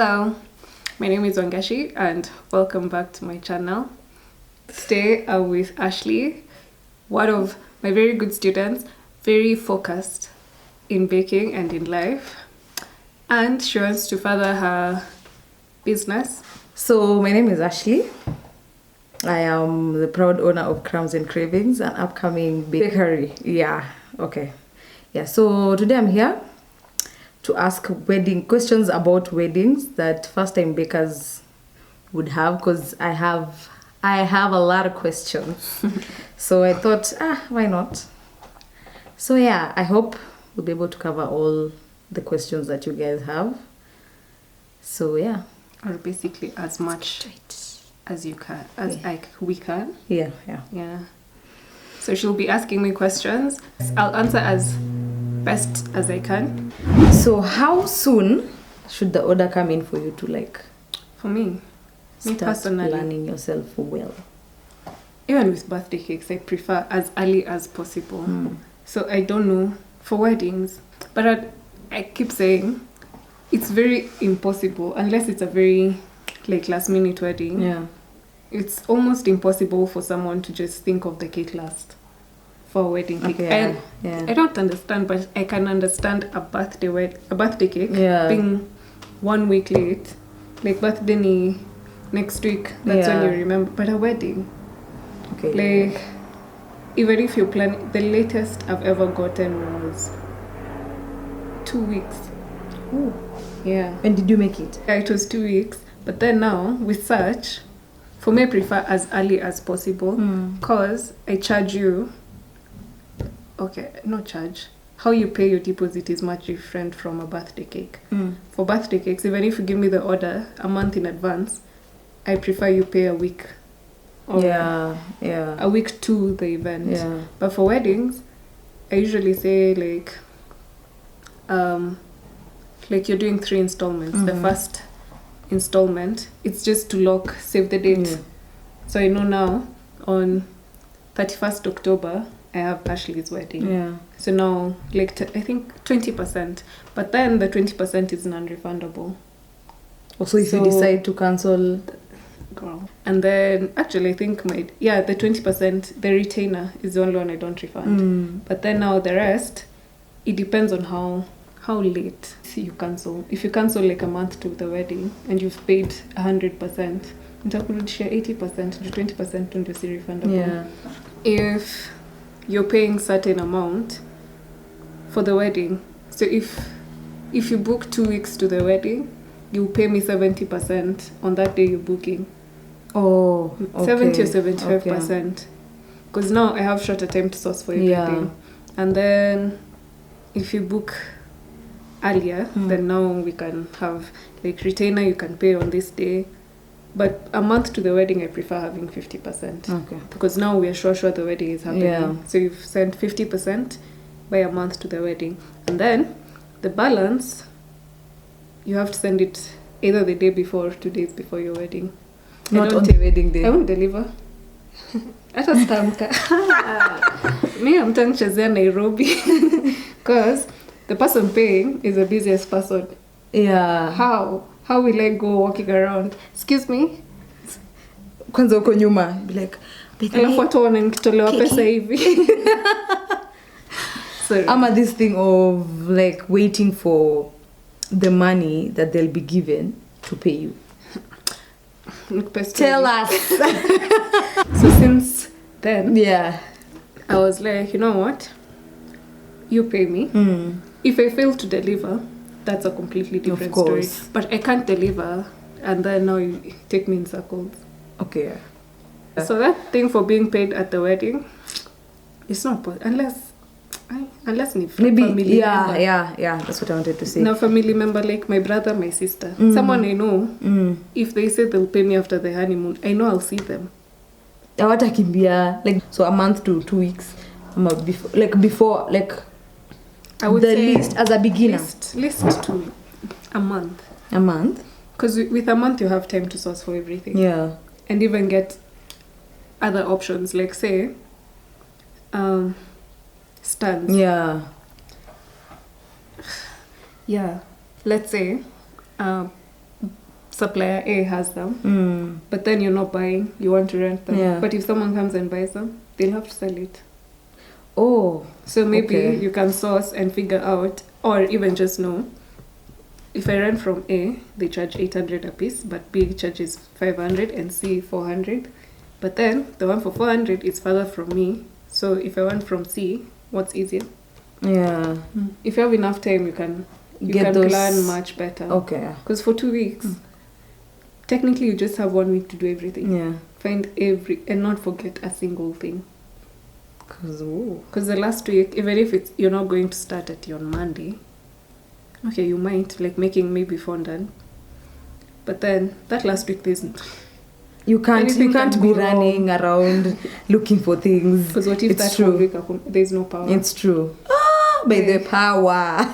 Hello, my name is Wangashi and welcome back to my channel. Today I'm with Ashley, one of my very good students, very focused in baking and in life, and she wants to further her business. So my name is Ashley. I am the proud owner of Crumbs and Cravings, an upcoming bakery. So today I'm here to ask wedding questions about weddings that first-time bakers would have, because I have a lot of questions. So I thought, why not? So yeah, I hope we'll be able to cover all the questions that you guys have. So yeah. Or basically as much as you can, we can. Yeah. So she'll be asking me questions. I'll answer as best as I can. So how soon should the order come in for you to For me start personally, planning yourself well? Even with birthday cakes, I prefer as early as possible. So I don't know for weddings, but I keep saying it's very impossible unless it's a very last minute wedding. Yeah. It's almost impossible for someone to just think of the cake last for a wedding cake. Okay, And I don't understand, but I can understand a birthday cake being 1 week late. Like birthday ni next week, that's when you remember. But a wedding, even if you plan, the latest I've ever gotten was 2 weeks. Ooh. Yeah. When did you make it? Yeah, it was 2 weeks. But then now, with such, for me, I prefer as early as possible. Because I charge you. Okay, no charge. How you pay your deposit is much different from a birthday cake. For birthday cakes, even if you give me the order a month in advance, I prefer you pay a week. Or a week to the event. Yeah. But for weddings, I usually say you're doing 3 installments. The first installment, it's just to save the date. So I know now on 31st October I have Ashley's wedding. Yeah. So now I think 20%, but then the 20% is non-refundable. Also, if you decide to cancel, girl. And then actually I think the 20%, the retainer is the only one I don't refund. But then now the rest, it depends on how late you cancel. If you cancel a month to the wedding and you've paid 100%, nitakurudishia 80%, 20% ndio si refundable. Yeah. If you're paying certain amount for the wedding, so if you book 2 weeks to the wedding, you pay me 70% on that day you're booking. Oh, okay. 70 or 75%. Because now I have shorter time to source for everything. Yeah. And then if you book earlier, then now we can have retainer you can pay on this day. But a month to the wedding, I prefer having 50%. Okay. Because now we are sure the wedding is happening. Yeah. So you've sent 50% by a month to the wedding. And then the balance, you have to send it either the day before or 2 days before your wedding. Not on the wedding day. I won't deliver. Hata stamka. Me, I'm tanchezea Nairobi. Because the person paying is the busiest person. Yeah. How will I go walking around? Excuse me? Kwanza uko nyuma. Be like, alafu watu wananitolewa pesa hivi. Ama this thing of waiting for the money that they'll be given to pay you. Tell us. So since then, I was like, you know what? You pay me. If I fail to deliver, that's a completely different story. But I can't deliver, and then now you take me in circles. Okay. So that thing for being paid at the wedding, it's not possible unless maybe family member. Yeah, that's what I wanted to say. Now family member like my brother, my sister, someone I know. If they say they'll pay me after the honeymoon, I know I'll see them. Hawatakimbia so a month to 2 weeks, before I would the say least as a beginner. Least to a month. A month? Because with a month you have time to source for everything. Yeah. And even get other options, like say, stands. Yeah. Let's say supplier A has them, but then you're not buying, you want to rent them. Yeah. But if someone comes and buys them, they'll have to sell it. Oh. So maybe Okay. you can source and figure out, or even just know, if I rent from A, they charge 800 a piece, but B charges 500 and C 400. But then the one for 400 is further from me. So if I want from C, what's easier? Yeah. If you have enough time, you can Get those- plan much better. Okay. Because for 2 weeks, technically you just have 1 week to do everything. Yeah. Find and not forget a single thing. Because Because the last week, even if you're not going to start at on Monday, okay, you might like making maybe fondant, but then that last week you can't Anything be can go running around looking for things. because what if It's that true. whole week there's no power? It's true. By the power.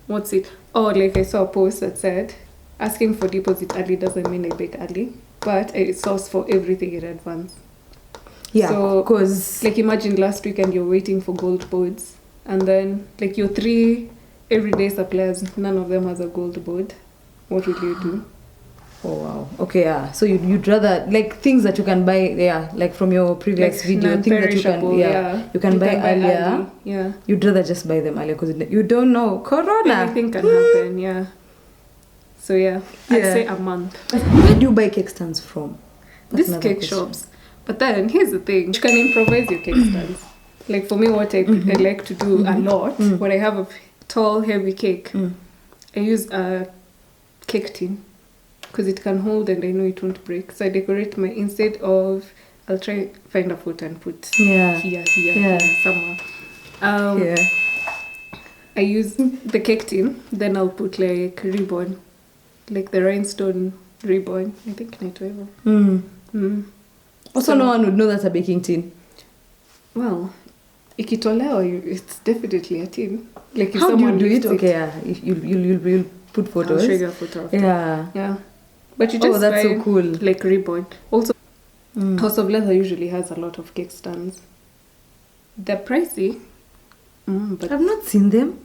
What's it? Oh, like I saw a post that said asking for deposit early doesn't mean I bake early, but I source for everything in advance. Yeah, So, because Like imagine last weekend you're waiting for gold boards, and then like your 3 everyday suppliers, none of them has a gold board. What will you do? oh wow. Okay, yeah. So you'd rather like things that you can buy, yeah, like from your previous Like video, things that you can, non-perishable, yeah, you can buy earlier. early. Yeah, You'd rather just buy them earlier because you don't know Corona. anything can happen. Yeah. So yeah, I'd Yeah. say a month. Where do you buy cake stands from? That's These another cake question. shops. But then here's the thing: you can improvise your cake stands. Like for me, what I like to do a lot when I have a tall, heavy cake, I use a cake tin because it can hold and I know it won't break. So I decorate instead of I'll try find a foot and put Yeah. here, Yeah. somewhere. Yeah. I use the cake tin, then I'll put like ribbon, like the rhinestone ribbon. I think naitwa hivyo. Also, So- no one would know that's a baking tin. Well, ikitolewa, it's definitely a tin. Like if How do you someone do it? lifts Okay, yeah. If you'll put I'll photos. show you a photo of it. Yeah. Yeah. But you Oh, just that's buy so cool. like ribbon. Also, House of Leather usually has a lot of cake stands. They're pricey, but I've not seen them.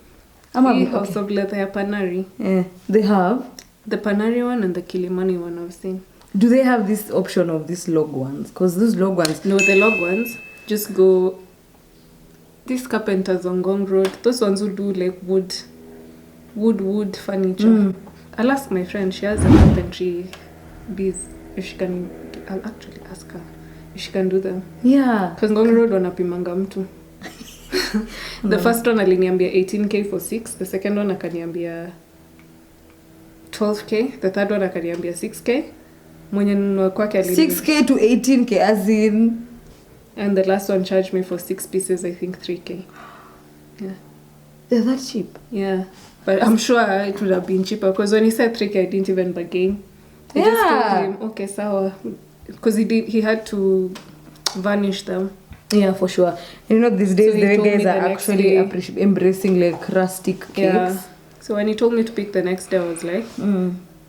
the House of Leather ya Panari. Yeah, they have. The Panari one and the Kilimani one I've seen. Do they have this option of these log ones? Because those log ones. No, the log ones just go. These carpenters on Gong Road, those ones who do like wood furniture. I'll ask my friend, she has a carpentry biz, if she can. I'll actually ask her if she can do them. Yeah. Because Ngong Road wanapimanga mtu. The first one aliniambia 18k for 6, the second one akaniambia 12k, the third one akaniambia 6k. Mwenye nunua kwake 6k to 18k, as in. and the last one charged me for 6 pieces, I think 3k. Yeah. They're that cheap. Yeah. But I'm sure it would have been cheaper because when he said 3k, I didn't even bargain. I just told him, okay, sawa. Because he had to varnish them. Yeah, for sure. You know, these days So he the way told me guys the are next actually day. embracing like rustic cakes. Yeah. So when he told me to pick the next day, I was like,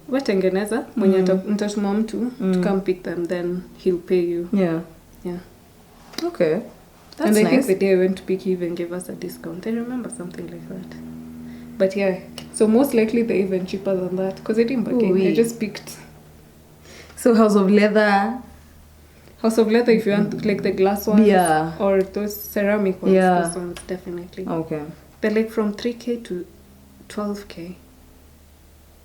wetengeneza mwenye mtatuma mtu to come pick them, then he'll pay you. Yeah. Yeah. Okay. That's and I think nice. the day I went to pick, he even gave us a discount. I remember something like that. But yeah, so most likely they're even cheaper than that because I didn't bargain. Ooh-wee. I just picked So House of Leather. House of Leather if you want like the glass ones. Yeah. Or those ceramic ones. Yeah. Those ones definitely. Okay. They're like from 3k to 12k.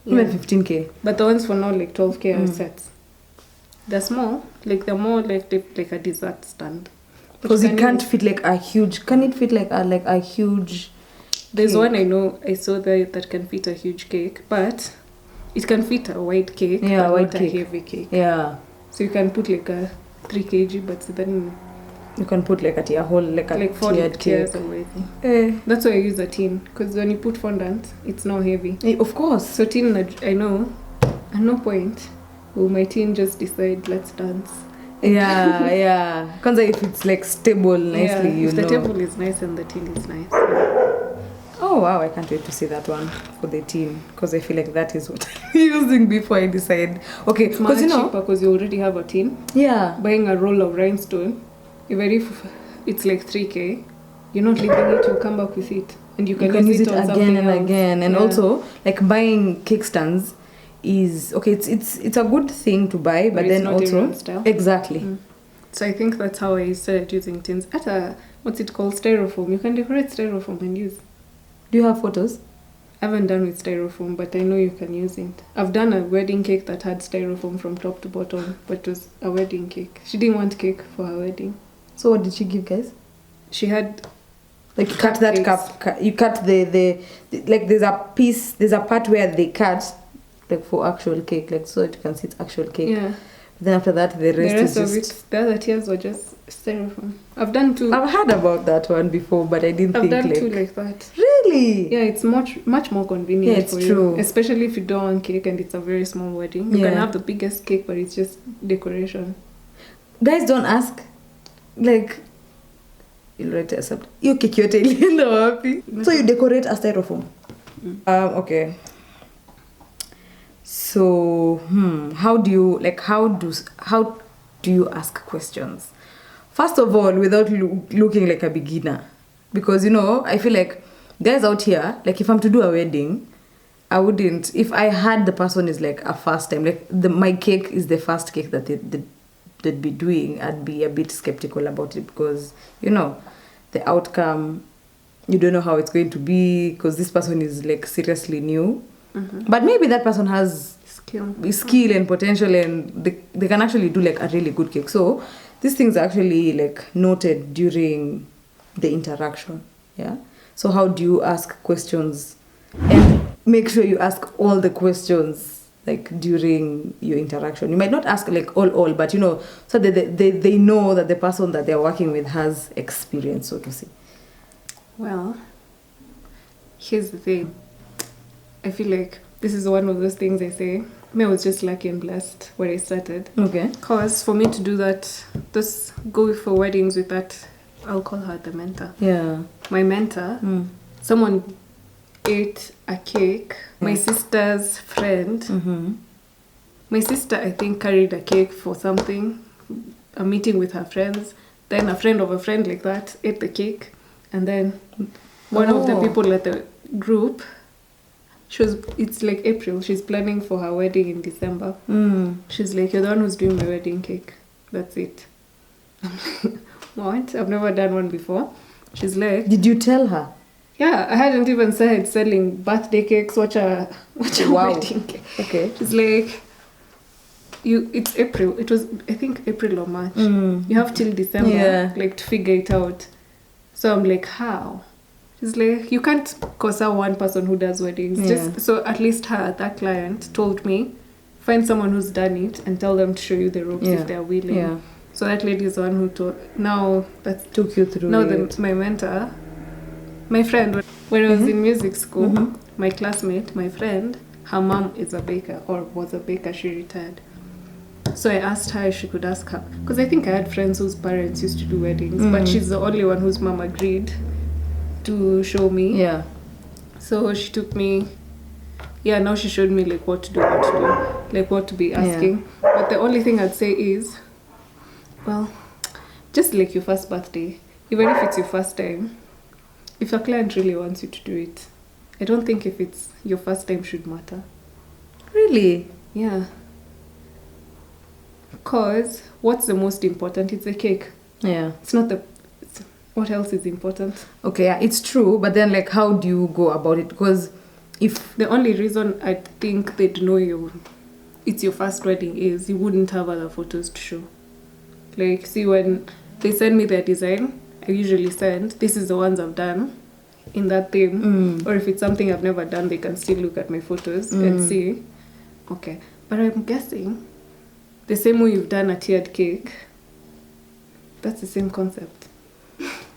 Even 15k. But the ones for now like 12k are sets. They're small, like they're more like a dessert stand. But Because you it can can't fit like a huge. Can it fit like a huge? There's cake? one I know I saw there that can fit a huge cake, but it can fit a wide cake, Yeah, but wide not cake. a heavy cake. Yeah. So you can put like a 3 kg, but then You can put like a whole like a like 4 tiered tiers cake. already. Eh. That's why I use a tin, because when you put fondant, it's not heavy. Of course. So tin, I know, at no point will my tin just decide, let's dance. Yeah, yeah. Kwanza if it's like stable nicely, yeah, you if know. the table is nice and the tin is nice. Oh wow, I can't wait to see that one for the tin because I feel like that is what I'm using before I decide. Okay, It's much because you know, cheaper because you already have a tin. yeah, Buying a roll of rhinestone, even if it's like 3k, You're not leaving it, you'll come back with it. And you can use it on again and else. again. And also, like buying cake stands is okay. It's a good thing to buy, but then not also style. Exactly. So I think that's how I started using tins. What's it called, styrofoam. You can decorate styrofoam and use. Do you have photos? I haven't done with styrofoam, but I know you can use it. I've done a wedding cake that had styrofoam from top to bottom, but it was a wedding cake. She didn't want cake for her wedding. So what did she give, guys? She had like you cut that cup. You cut the like there's a part where they cut like for actual cake, like so you can see it's actual cake. Yeah. Then after that, the rest of it, the other tiers were just styrofoam. I've done two. I've heard about that one before, but I didn't think like... I've done two like that. Really? Yeah, it's much more convenient. Yeah, it's true. Especially if you don't want cake and it's a very small wedding. You can have the biggest cake, but it's just decoration. Guys, don't ask. Like, you'll write accept. Your cake yote ilienda wapi? So you decorate a styrofoam. Okay. So, how do you ask questions? First of all, without looking like a beginner, because I feel like guys out here, like if I'm to do a wedding, I wouldn't. If I had the person is like a first time, like my cake is the first cake that they'd be doing, I'd be a bit skeptical about it because the outcome, you don't know how it's going to be because this person is like seriously new. But maybe that person has skill and potential and they can actually do like a really good cake. So these things are actually like noted during the interaction. Yeah. So how do you ask questions and make sure you ask all the questions like during your interaction? You might not ask like all, but so that they know that the person that they're working with has experience, so to say. Well, here's the thing. I feel like this is one of those things I say. I was just lucky and blessed where I started. Okay. Because for me to do that, just go for weddings with that, I'll call her the mentor. Yeah. My mentor, someone ate a cake. My sister's friend. My sister, I think, carried a cake for something, a meeting with her friends. Then a friend of a friend like that ate the cake. And then one of the people at the group, it's like April, she's planning for her wedding in December. She's like, you're the one who's doing my wedding cake. That's it. I'm like, what? I've never done one before. She's like... Did you tell her? Yeah, I hadn't even started selling birthday cakes. Watch a wedding cake. Okay. She's like, it's April. It was, I think, April or March. You have till December, like, to figure it out. So I'm like, how? She's like, you can't cause out one person who does weddings. So at least that client told me, find someone who's done it and tell them to show you the ropes if they're willing. Yeah. So that lady is the one who took you through. Now my mentor, my friend, when I was in music school, my classmate, my friend, her mom is a baker or was a baker. She retired. So I asked her if she could ask her, because I think I had friends whose parents used to do weddings, but she's the only one whose mom agreed to show me. Yeah. So she took me. Yeah, now she showed me like what to do, like what to be asking. Yeah. But the only thing I'd say is, well, just like your first birthday, even if it's your first time, if a client really wants you to do it, I don't think if it's your first time should matter. Really? Yeah. Because what's the most important? It's the cake. Yeah. It's not what else is important? Okay, yeah, it's true, but then like how do you go about it? Because if the only reason I think they'd know it's your first wedding is you wouldn't have other photos to show. Like, see, when they send me their design, I usually send, this is the ones I've done in that theme. Or if it's something I've never done, they can still look at my photos and see. Okay. But I'm guessing the same way you've done a tiered cake, that's the same concept.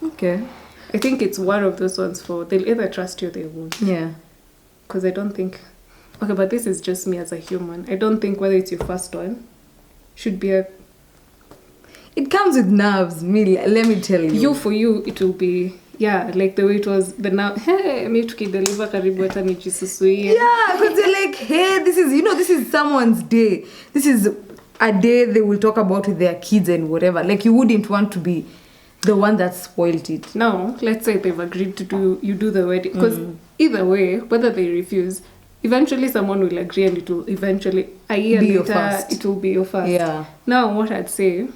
Okay. I think it's one of those ones they'll either trust you or they won't. Yeah. Because I don't think... Okay, but this is just me as a human. I don't think whether it's your first one should be a... It comes with nerves, let me tell you. For you, it will be... Yeah, like the way it was the now, hey, me tukideliver karibu hata nijisusuie. Yeah, because they're like, hey, this is someone's day. This is a day they will talk about with their kids and whatever. Like, you wouldn't want to be The one that spoiled it. Now, let's say they've agreed to do the wedding. Because either way, whether they refuse, eventually someone will agree and it will eventually, a year Be your later, first. it will be your first. Yeah. Now, what I'd say,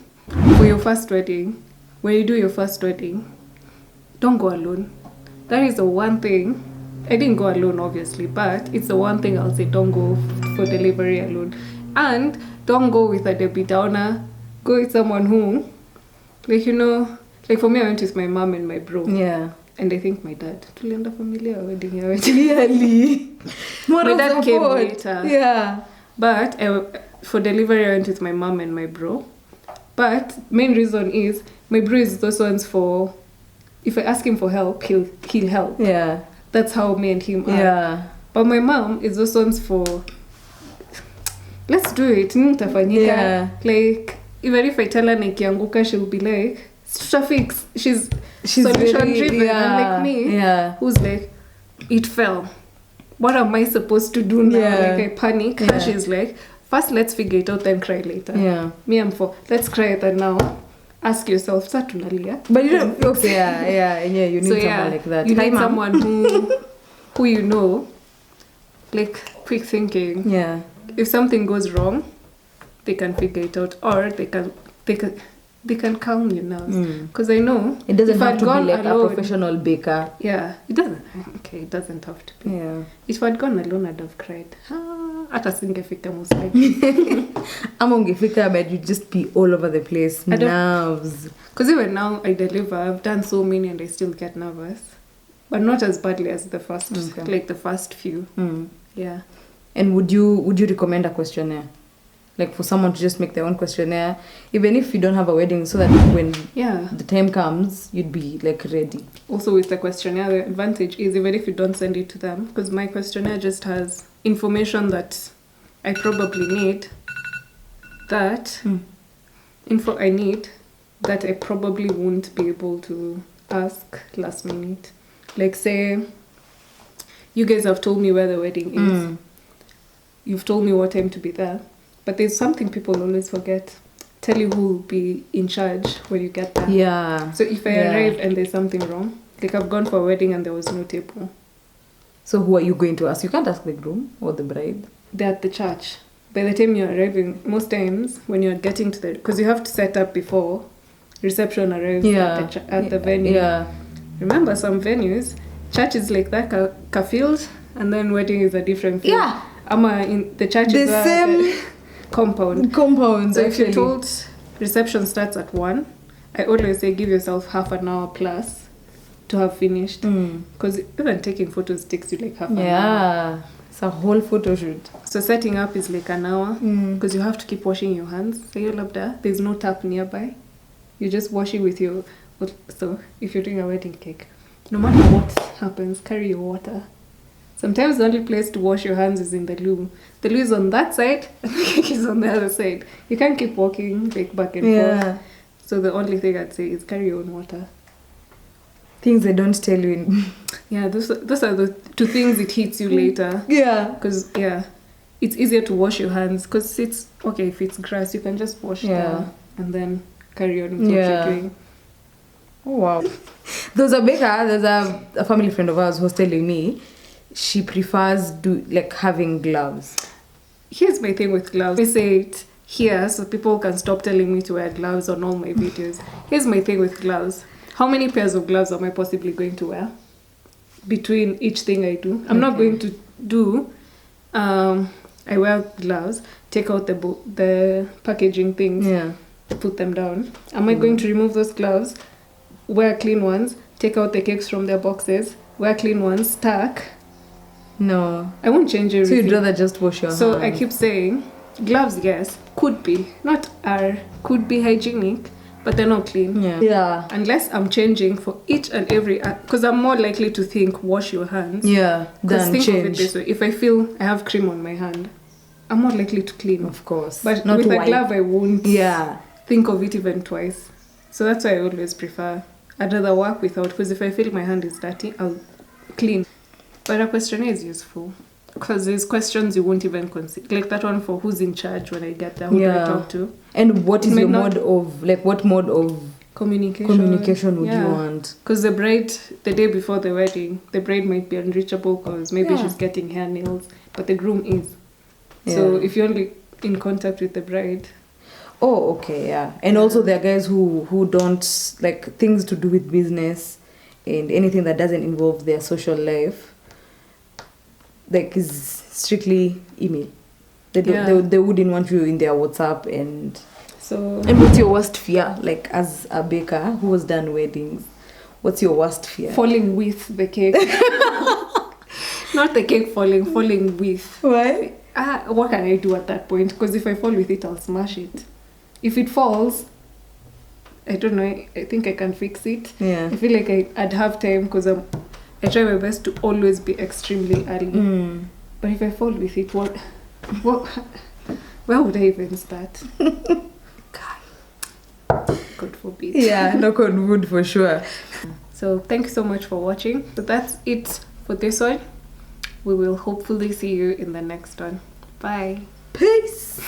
for your first wedding, when you do your first wedding, don't go alone. That is the one thing. I didn't go alone, obviously, but it's the one thing I'll say, don't go for delivery alone. And don't go with a Debbie Downer. Go with someone who, like, you know, like for me, I went with my mom and my bro. Yeah. And I think my dad. Tulienda familia wedding ya Clearly. My dad came later. Yeah. But for delivery, I went with my mom and my bro. But main reason is my bro is those ones for, if I ask him for help, he'll help. Yeah. That's how me and him are. Yeah. But my mom is those ones for, let's do it. Nitafanyika. Yeah. Like, even if I tell her nikianguka, she'll be like, fix. She's solution very, driven. Unlike me, who's like, it fell. What am I supposed to do now? Yeah. Like, I panic. Yeah. And she's like, first let's figure it out, then cry later. Yeah. Me, I'm for, let's cry it now. Ask yourself, sa tunalia. But you don't, okay, yeah, you need someone like that. You need someone who you know, like, quick thinking. Yeah. If something goes wrong, they can figure it out, or they can calm you now. Because I know it doesn't if have I'd to be gone like alone, a professional baker. Yeah, it doesn't. Okay, it doesn't have to be. Yeah. If I'd gone alone, I'd have cried. Hata singefika most likely. Ama ungefika, but you'd just be all over the place. Nerves. Because even now I deliver, I've done so many and I still get nervous. But not as badly as the first, like the first few. Yeah. And would you recommend a questionnaire? Like for someone to just make their own questionnaire, even if you don't have a wedding, so that when the time comes, you'd be like ready. Also with the questionnaire, the advantage is even if you don't send it to them, because my questionnaire just has information that I probably need, that info I need that I probably won't be able to ask last minute. Like say, you guys have told me where the wedding is. You've told me what time to be there. But there's something people always forget. Tell you who will be in charge when you get there. Yeah. So if I arrive and there's something wrong, like I've gone for a wedding and there was no table. So who are you going to ask? You can't ask the groom or the bride. They're at the church. By the time you're arriving, most times when you're getting to the... Because you have to set up before reception arrives at the venue. Yeah. Remember, some venues, church is like that, ka field, and then wedding is a different field. Yeah. In the church the is same compound. So if you're told reception starts at 1, I always say give yourself half an hour plus to have finished. Because even taking photos takes you like half an hour. Yeah. It's a whole photo shoot. So setting up is like an hour because you have to keep washing your hands. So you're up there. There's no tap nearby. You're just washing with your... So if you're doing a wedding cake, no matter what happens, carry your water. Sometimes the only place to wash your hands is in the loo. The loo is on that side and the cake is on the other side. You can't keep walking like back and forth. So the only thing I'd say is carry your own water. Things they don't tell you. Yeah, those are the two things it hits you later. Yeah. Because, it's easier to wash your hands. Because it's, okay, if it's grass, you can just wash down and then carry on with what you're doing. Oh, wow. There's a family friend of ours who was telling me she prefers having gloves. Here's my thing with gloves. I say it here so people can stop telling me to wear gloves on all my videos. Here's my thing with gloves. How many pairs of gloves am I possibly going to wear between each thing I do? I'm not going to do, I wear gloves, take out the packaging things, put them down. Am I going to remove those gloves, wear clean ones, take out the cakes from their boxes, wear clean ones, stack? No. I won't change everything. So you'd rather just wash your hands. So I keep saying, gloves, yes, could be hygienic, but they're not clean. Yeah. Unless I'm changing for each and every... Because I'm more likely to think, wash your hands. Yeah, than change. Of it this way. If I feel I have cream on my hand, I'm more likely to clean. Of course. But not with a glove, I won't think of it even twice. So that's why I always prefer... I'd rather work without, because if I feel my hand is dirty, I'll clean. But a questionnaire is useful. Because there's questions you won't even consider. Like that one for who's in charge when I get there, who do I talk to? And what is your what mode of communication would you want? Because the bride, the day before the wedding, the bride might be unreachable because maybe she's getting hair, nails, but the groom is. So if you're only in contact with the bride. Oh, okay, yeah. And also there are guys who don't, like, things to do with business and anything that doesn't involve their social life, like, is strictly email. They wouldn't want you in their WhatsApp. And what's your worst fear? Like, as a baker who has done weddings, what's your worst fear? Falling with the cake. Not the cake falling with. Why? What can I do at that point? Because if I fall with it, I'll smash it. If it falls, I don't know, I think I can fix it. Yeah. I feel like I'd have time because I try my best to always be extremely early. But if I fall with it, what where would I even start? God forbid. Yeah, knock on wood for sure. So thank you so much for watching. So that's it for this one. We will hopefully see you in the next one. Bye. Peace.